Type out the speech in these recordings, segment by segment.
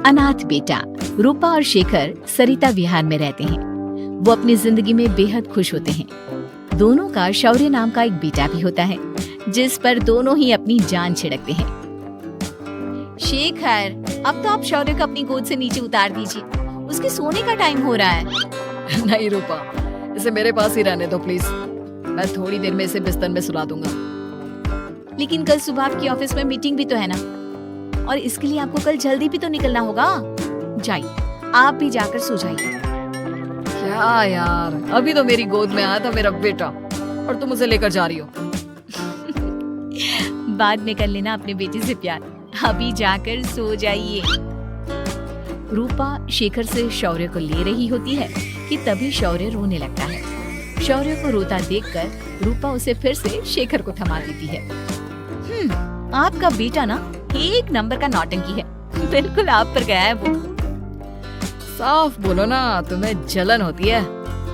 अनाथ बेटा। रूपा और शेखर सरिता विहार में रहते हैं। वो अपनी जिंदगी में बेहद खुश होते हैं। दोनों का शौर्य नाम का एक बेटा भी होता है, जिस पर दोनों ही अपनी जान छिड़कते हैं। शेखर, अब तो आप शौर्य को अपनी गोद से नीचे उतार दीजिए, उसके सोने का टाइम हो रहा है। नहीं रूपा, इसे मेरे पास ही रहने दो प्लीज। मैं थोड़ी देर में इसे बिस्तर में सुला दूंगा। लेकिन कल सुबह आपकी ऑफिस में मीटिंग भी तो है ना, और इसके लिए आपको कल जल्दी भी तो निकलना होगा। जाइए, आप भी जाकर सो जाइए। क्या यार, अभी तो मेरी गोद में आया था मेरा बेटा और तुम उसे लेकर जा रही हो। बाद में कर लेना अपने बेटे से प्यार, अभी जाकर सो जाइए। रूपा शेखर से शौर्य को ले रही होती है कि तभी शौर्य रोने लगता है। शौर्य को रोता देखकर रूपा उसे फिर से शेखर को थमा देती है। आपका बेटा ना एक नंबर का नौटंकी है, बिल्कुल आप पर गया है वो। साफ बोलो ना, तुम्हें जलन होती है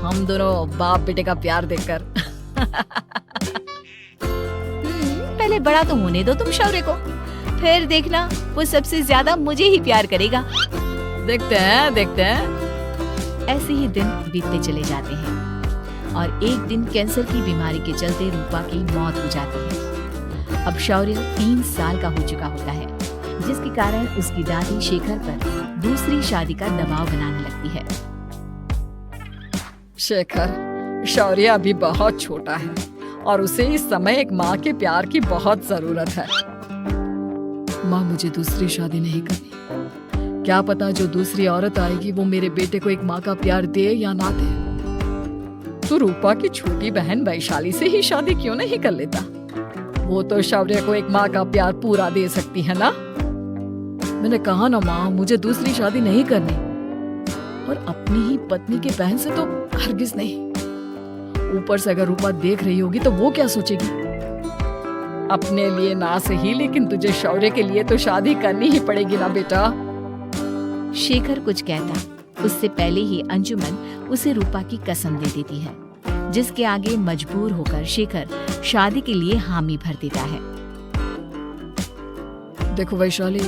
हम दोनों बाप बेटे का प्यार देखकर। पहले बड़ा तो होने दो तुम शौर्य को, फिर देखना वो सबसे ज्यादा मुझे ही प्यार करेगा। देखते हैं। ऐसे ही दिन बीतते चले जाते हैं और एक दिन कैंसर की बीमारी के चलते रूपा की मौत हो जाती है। अब शौर्य 3 साल का हो चुका होता है, जिसके कारण उसकी दादी शेखर पर दूसरी शादी का दबाव बनाने लगती है। शेखर, शौर्य अभी बहुत छोटा है और उसे इस समय एक माँ के प्यार की बहुत जरूरत है। माँ, मुझे दूसरी शादी नहीं करनी। क्या पता जो दूसरी औरत आएगी वो मेरे बेटे को एक माँ का प्यार दे या ना दे। तो रूपा की छोटी बहन वैशाली से ही शादी क्यों नहीं कर लेता? वो तो शौर्य को एक माँ का प्यार पूरा दे सकती है ना। मैंने कहा ना माँ, मुझे दूसरी शादी नहीं करनी, और अपनी ही पत्नी के बहन से तो हरगिज नहीं। ऊपर से अगर रूपा देख रही होगी तो वो क्या सोचेगी? अपने लिए ना सही, लेकिन तुझे शौर्य के लिए तो शादी करनी ही पड़ेगी ना बेटा। शेखर कुछ कहता उससे पहले ही अंजुमन उसे रूपा की कसम दे देती है, जिसके आगे मजबूर होकर शेखर शादी के लिए हामी भर देता है। देखो वैशाली,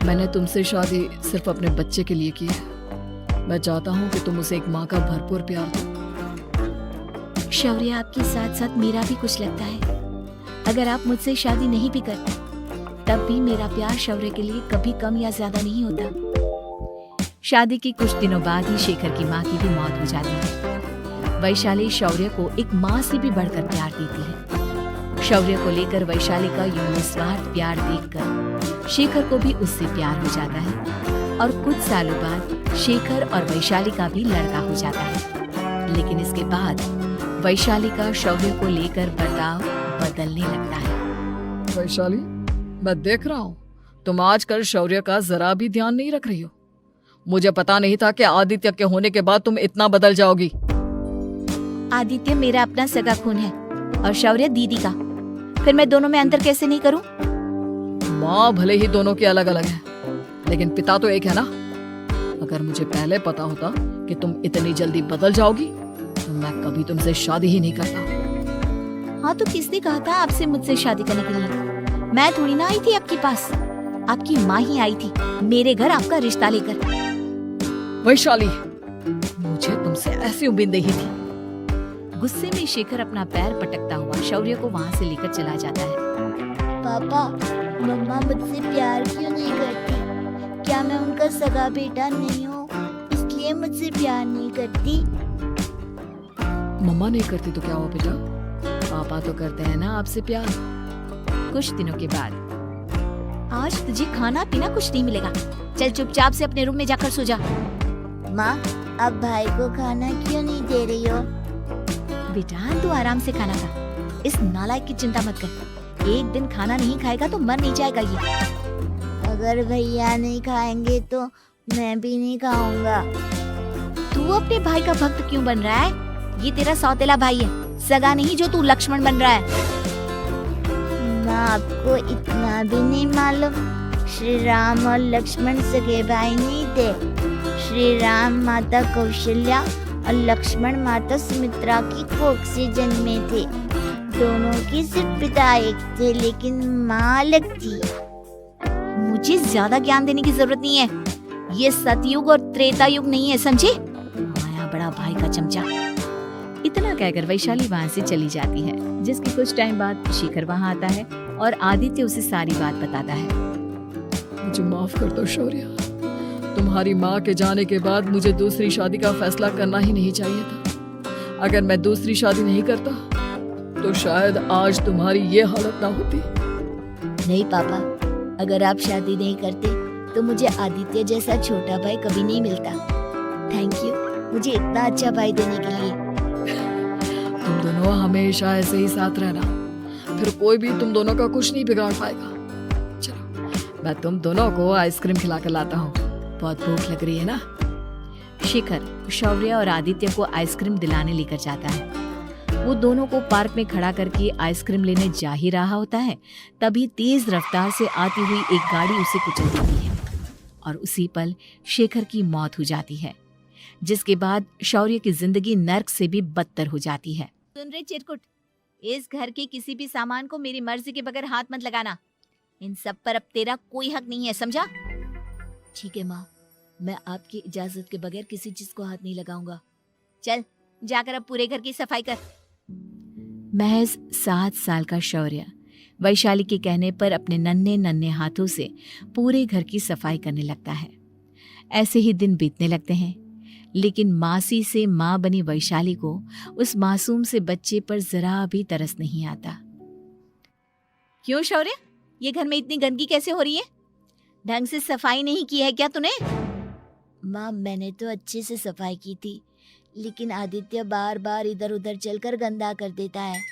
मैंने तुमसे शादी सिर्फ अपने बच्चे के लिए की है। मैं चाहता हूँ कि तुम उसे एक माँ का भरपूर प्यार दो। शौर्य, आपके साथ साथ मेरा भी कुछ लगता है। अगर आप मुझसे शादी नहीं भी करते, तब भी मेरा प्यार शौर्य के लिए कभी कम या ज्यादा नहीं होता। शादी के कुछ दिनों बाद ही शेखर की माँ की भी मौत हो जाती है। वैशाली शौर्य को एक माँ से भी बढ़कर प्यार देती है। शौर्य को लेकर वैशाली का यूं निस्वार्थ प्यार देखकर शेखर को भी उससे प्यार हो जाता है और कुछ सालों बाद शेखर और वैशाली का भी लड़का हो जाता है। लेकिन इसके बाद वैशाली का शौर्य को लेकर बर्ताव बदलने लगता है। वैशाली, मैं देख रहा हूँ तुम आजकल शौर्य का जरा भी ध्यान नहीं रख रही हो। मुझे पता नहीं था कि आदित्य के होने के बाद तुम इतना बदल जाओगी। आदित्य मेरा अपना सगा खून है और शौर्य दीदी का, फिर मैं दोनों में अंतर कैसे नहीं करूं? माँ भले ही दोनों के अलग अलग है, लेकिन पिता तो एक है ना। अगर मुझे पहले पता होता कि तुम इतनी जल्दी बदल जाओगी तो मैं कभी तुमसे शादी ही नहीं करता। हाँ, तो किसने कहा था आपसे मुझसे शादी करने के लिए? मैं थोड़ी ना आई थी आपके पास, आपकी माँ ही आई थी मेरे घर आपका रिश्ता लेकर। वैशाली, मुझे तुमसे ऐसी उम्मीद नहीं थी। गुस्से में शेखर अपना पैर पटकता हुआ शौर्य को वहाँ से लेकर चला जाता है। पापा, मम्मा मुझसे प्यार क्यों नहीं करती? क्या मैं उनका सगा बेटा नहीं हूँ, इसलिए मुझसे प्यार नहीं करती? मम्मा नहीं करती तो क्या हुआ बेटा, पापा तो करते हैं ना आपसे प्यार। कुछ दिनों के बाद, आज तुझे खाना पीना कुछ नहीं मिलेगा, चल चुपचाप से अपने रूम में जाकर सो जा। माँ, अब भाई को खाना क्यों नहीं दे रही हो? बेटा, तू आराम से खाना खा, इस नालायक की चिंता मत कर। एक दिन खाना नहीं खाएगा तो मर नहीं जाएगा ये। अगर भैया नहीं खाएंगे तो मैं भी नहीं खाऊंगा। तू अपने भाई का भक्त क्यों बन रहा है? ये तेरा सौतेला भाई है, सगा नहीं जो तू लक्ष्मण बन रहा है। माँ, आपको इतना भी नहीं मालूम, श्री राम और लक्ष्मण सगे भाई नहीं थे। श्री राम माता कौशल्या और लक्ष्मण माता सुमित्रा की कोख से जन्मे थे। दोनों के सिर्फ पिता एक थे, लेकिन माँ अलग थी। मुझे ज्यादा ज्ञान देने की जरूरत नहीं है, ये सतयुग और त्रेता युग नहीं है, समझे? माया बड़ा भाई का चमचा। इतना कहकर वैशाली वहां से चली जाती है, जिसके कुछ टाइम बाद शिखर वहां आता है और आदित्य उसे सारी बात बताता है। मुझे माफ कर दो शौर्य, तुम्हारी माँ के जाने के बाद मुझे दूसरी शादी का फैसला करना ही नहीं चाहिए था। अगर मैं दूसरी शादी नहीं करता तो शायद आज तुम्हारी ये हालत ना होती। नहीं पापा, अगर आप शादी नहीं करते तो मुझे आदित्य जैसा छोटा भाई कभी नहीं मिलता। थैंक यू मुझे इतना अच्छा भाई देने के लिए। तुम दोनों हमेशा ऐसे ही साथ रहना, फिर कोई भी तुम दोनों का कुछ नहीं बिगाड़ पाएगा। चलो मैं तुम दोनों को आइसक्रीम खिला कर लाता हूँ, बहुत भूख लग रही है ना। शिखर शौर्य और आदित्य को आइसक्रीम दिलाने लेकर जाता है। वो दोनों को पार्क में खड़ा करके आइसक्रीम लेने जा ही रहा होता है, तभी तेज रफ्तार से आती हुई एक गाड़ी उसे कुचल देती है और उसी पल शेखर की मौत हो जाती है, जिसके बाद शौर्य की जिंदगी नर्क से भी बदतर हो जाती है। सुन रहे चिरकुट, इस घर के किसी भी सामान को मेरी मर्जी के बगैर हाथ मत लगाना। इन सब पर अब तेरा कोई हक नहीं है, समझा? ठीक है माँ, मैं आपकी इजाजत के बगैर किसी चीज को हाथ नहीं लगाऊंगा। चल जाकर अब पूरे घर की सफाई कर। महज 7 साल का शौर्य वैशाली के कहने पर अपने नन्हे नन्हे हाथों से पूरे घर की सफाई करने लगता है। ऐसे ही दिन बीतने लगते हैं, लेकिन मासी से माँ बनी वैशाली को उस मासूम से बच्चे पर जरा भी तरस नहीं आता। क्यों शौर्य, ये घर में इतनी गंदगी कैसे हो रही है? ढंग से सफाई नहीं की है क्या तूने? माँ मैंने तो अच्छे से सफाई की थी, लेकिन आदित्य बार बार इधर उधर चलकर गंदा कर देता है।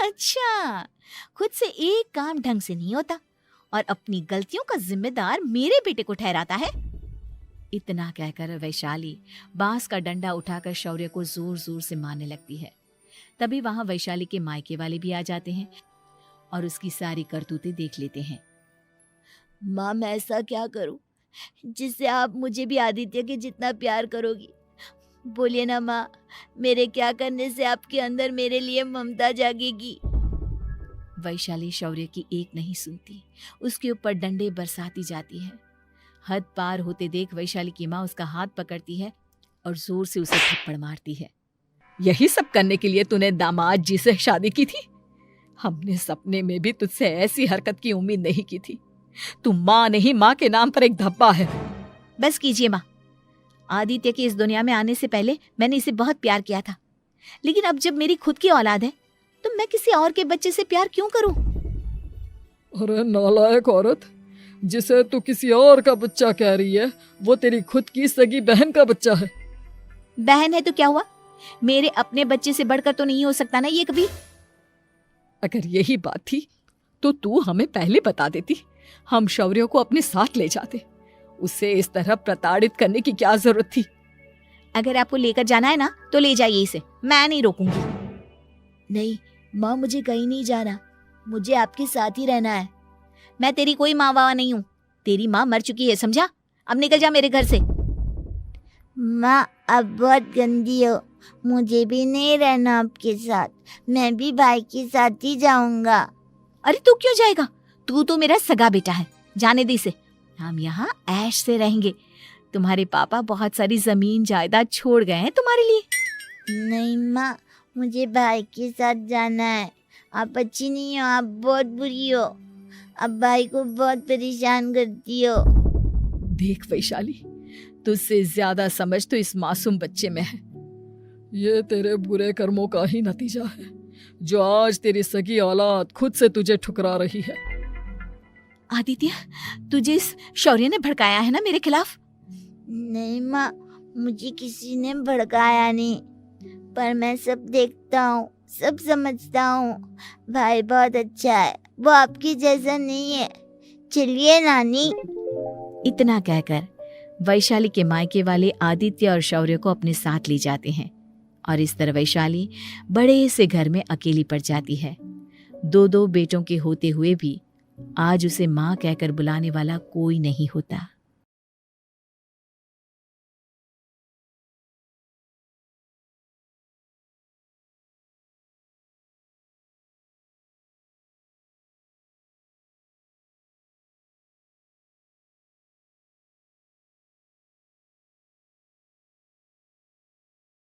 अच्छा, खुद से एक काम ढंग से नहीं होता और अपनी गलतियों का जिम्मेदार मेरे बेटे को ठहराता है। इतना कहकर वैशाली बांस का डंडा उठाकर शौर्य को जोर जोर से मारने लगती है। तभी वहां वैशाली के मायके वाले भी आ जाते हैं और उसकी सारी करतूतें देख लेते हैं। माँ मैं ऐसा क्या करूं जिससे आप मुझे भी आदित्य के जितना प्यार करोगी? बोलिए ना माँ, मेरे क्या करने से आपके अंदर मेरे लिए ममता जागेगी? वैशाली शौर्य की एक नहीं सुनती, उसके ऊपर डंडे बरसाती जाती है। हद पार होते देख वैशाली की माँ उसका हाथ पकड़ती है और जोर से उसे थप्पड़ मारती है। यही सब करने के लिए तूने दामाद जी से शादी की थी? हमने सपने में भी तुझसे ऐसी हरकत की उम्मीद नहीं की थी। तू माँ नहीं, माँ के नाम पर एक धब्बा है। बस कीजिए माँ, आदित्य के इस दुनिया में आने से पहले मैंने इसे बहुत प्यार किया था, लेकिन अब जब मेरी खुद की औलाद है तो मैं किसी और के बच्चे से प्यार क्यों करूं? अरे नालायक औरत, जिसे तू किसी और का बच्चा कह रही है वो तेरी खुद की सगी बहन का बच्चा है। बहन है तो क्या हुआ, मेरे अपने बच्चे से बढ़कर तो नहीं हो सकता ना ये कभी। अगर यही बात थी तो तू हमें पहले बता देती, हम शौर्य को अपने साथ ले जाते। उसे इस तरह प्रताड़ित करने की क्या जरूरत थी? अगर आपको लेकर जाना है ना तो ले जाइए इसे, मैं नहीं रोकूंगी। नहीं माँ, मुझे कहीं नहीं जाना, मुझे आपके साथ ही रहना है। मैं तेरी कोई माँ बाबा नहीं हूँ, तेरी माँ मर चुकी है, समझा? अब निकल जा मेरे घर से। माँ अब बहुत गंदी हो, मुझे भी नहीं रहना आपके साथ, मैं भी भाई के साथ ही जाऊंगा। अरे तू क्यों जाएगा, तू तो मेरा सगा बेटा है, जाने दे इसे। हम यहाँ ऐश से रहेंगे, तुम्हारे पापा बहुत सारी जमीन जायदाद छोड़ गए हैं तुम्हारे लिए। नहीं माँ, मुझे भाई के साथ जाना है। आप अच्छी नहीं हो, आप बहुत बुरी हो, आप भाई को बहुत परेशान करती हो। देख वैशाली, तुझसे ज्यादा समझ तो इस मासूम बच्चे में है। ये तेरे बुरे कर्मों का ही नतीजा है जो आज तेरी सगी औलाद खुद से तुझे ठुकरा रही है। आदित्य, तुझे इस शौर्य ने भड़काया है ना मेरे खिलाफ? नहीं माँ, मुझे किसी ने भड़काया नहीं, पर मैं सब देखता हूँ, सब समझता हूँ। भाई बहुत अच्छा है, वो आपकी जैसा नहीं है। चलिए नानी। इतना कहकर वैशाली के मायके वाले आदित्य और शौर्य को अपने साथ ले जाते हैं और इस तरह वैशाली बड़े से घर में अकेली पड़ जाती है। 2 बेटों के होते हुए भी आज उसे माँ कहकर बुलाने वाला कोई नहीं होता।